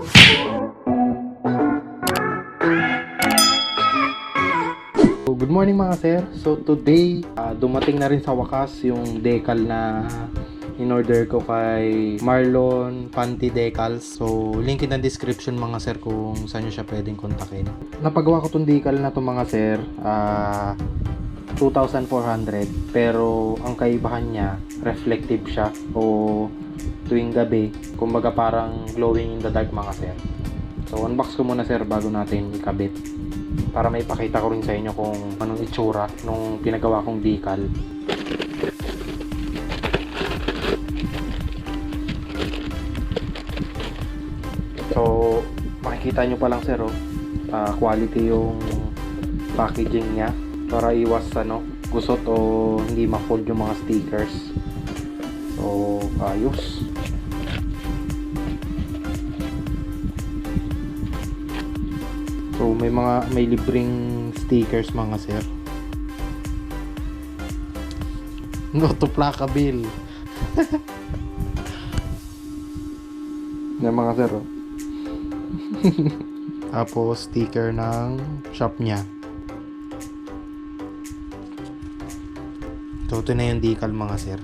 So, good morning mga sir. So today, dumating na rin sa wakas yung decal na in-order ko kay Marlon Panty Decals. So link in the description mga sir kung saan nyo siya pwedeng kontakin. Napagawa ko tong decal na to mga sir, 2,400, pero ang kaibahan niya, reflective siya o tuwing gabi, kumbaga parang glowing in the dark mga sir. So unbox ko muna sir bago natin ikabit, para may pakita ko rin sa inyo kung anong itsura nung pinagawa kong decal. So makikita nyo pa lang sir, quality yung packaging niya para iwas gusot o hindi ma-fold yung mga stickers. So ayos. So may libreng stickers mga sir. No to plaka bill. Yan mga sir. Tapos sticker ng shop niya. So ito na yung decal mga sir.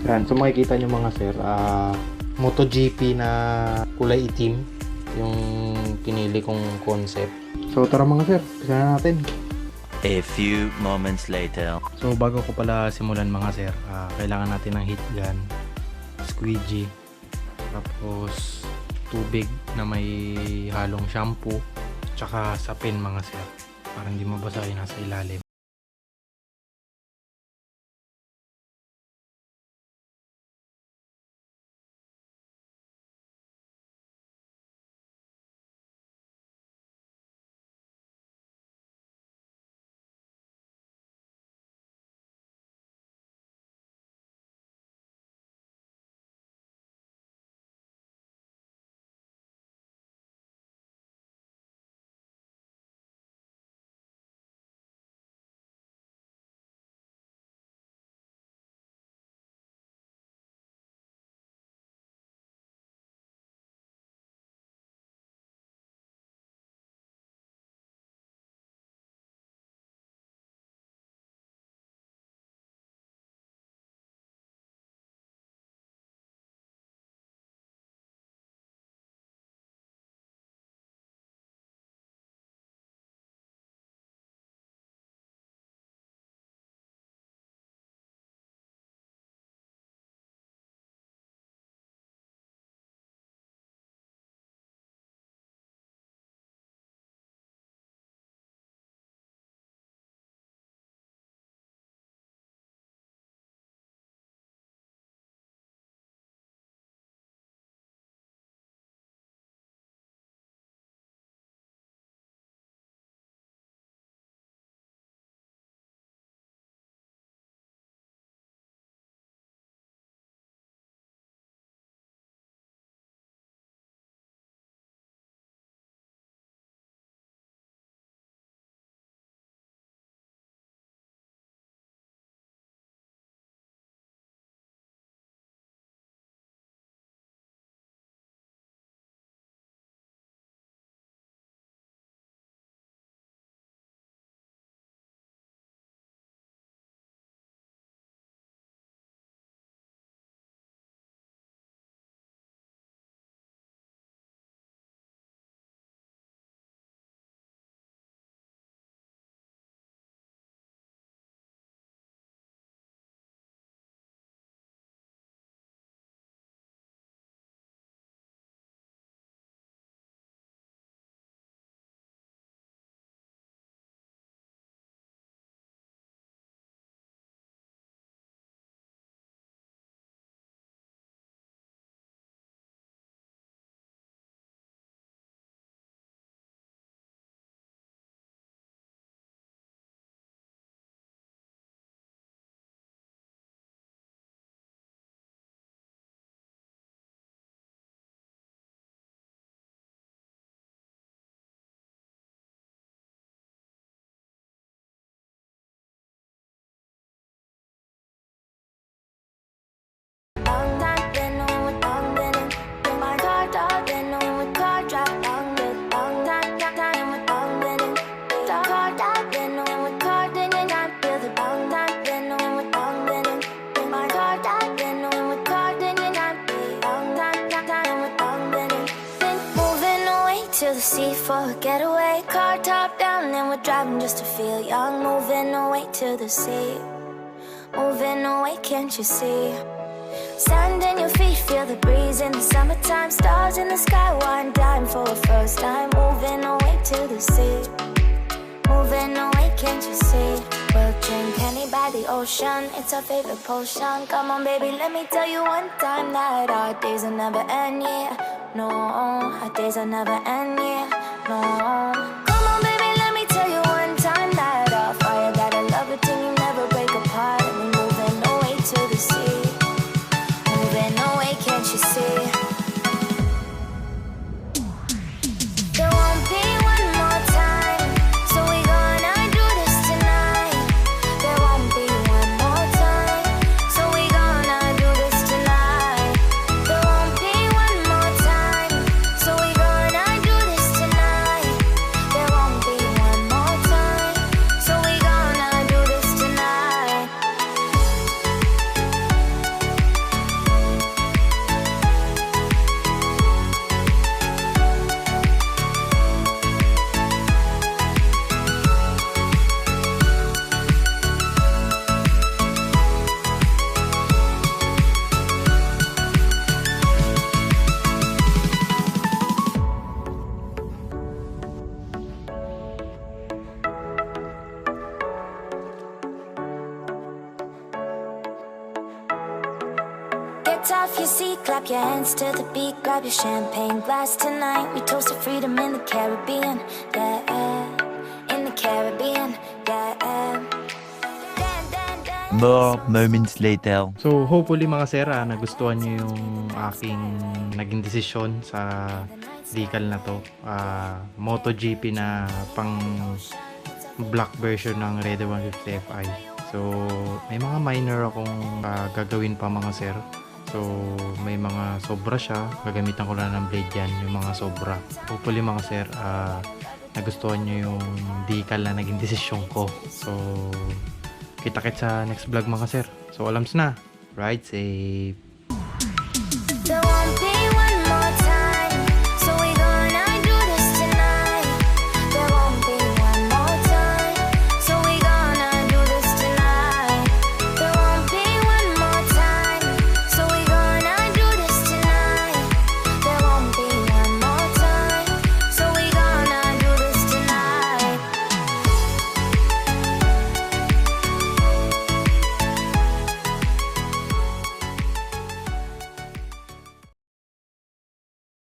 Yan, so makikita nyo mga sir, Moto GP na kulay itim yung pinili kong concept. So tara mga sir, umpisa na natin. A few moments later. So bago ko pala simulan mga sir, kailangan natin ng heat gun, squeegee, tapos tubig na may halong shampoo, tsaka sapin mga sir, para hindi mabasa yung nasa ilalim. to the sea for a getaway. Car top down and we're driving just to feel young. Moving away to the sea. Moving away, can't you see? Sand in your feet, feel the breeze in the summertime. Stars in the sky, one dime for a first time. Moving away to the sea. Moving away, can't you see? We'll drink honey by the ocean, it's our favorite potion. Come on baby, let me tell you one time that our days will never end, yeah. No, our days will never end, yeah. No. Come on baby, let me tell you one time that our fire got a love it till you never break apart. And we're moving away to the sea. Moving away, can't you see? There won't be one more time, so we gonna do this tonight. There won't be one more time, so we gonna do this tonight. There won't be one more time, so we gonna do this tonight. There won't be one more time, so we gonna do this tonight. Get off your seat, clap your hands to the beat. Grab your champagne glass tonight. We toast to freedom in the Caribbean, yeah. In the Caribbean, yeah. Dan, dan, dan. More moments later. So hopefully mga sir, nagustuhan nyo yung aking naging desisyon sa decal na to. MotoGP na pang black version ng Red 150 Fi. So may mga minor akong gagawin pa mga sir. So may mga sobra siya, gagamitan ko lang ng blade yan, yung mga sobra. Hopefully mga sir, nagustuhan nyo yung decal na naging desisyon ko. So kita-kits sa next vlog mga sir. So alams na, ride safe.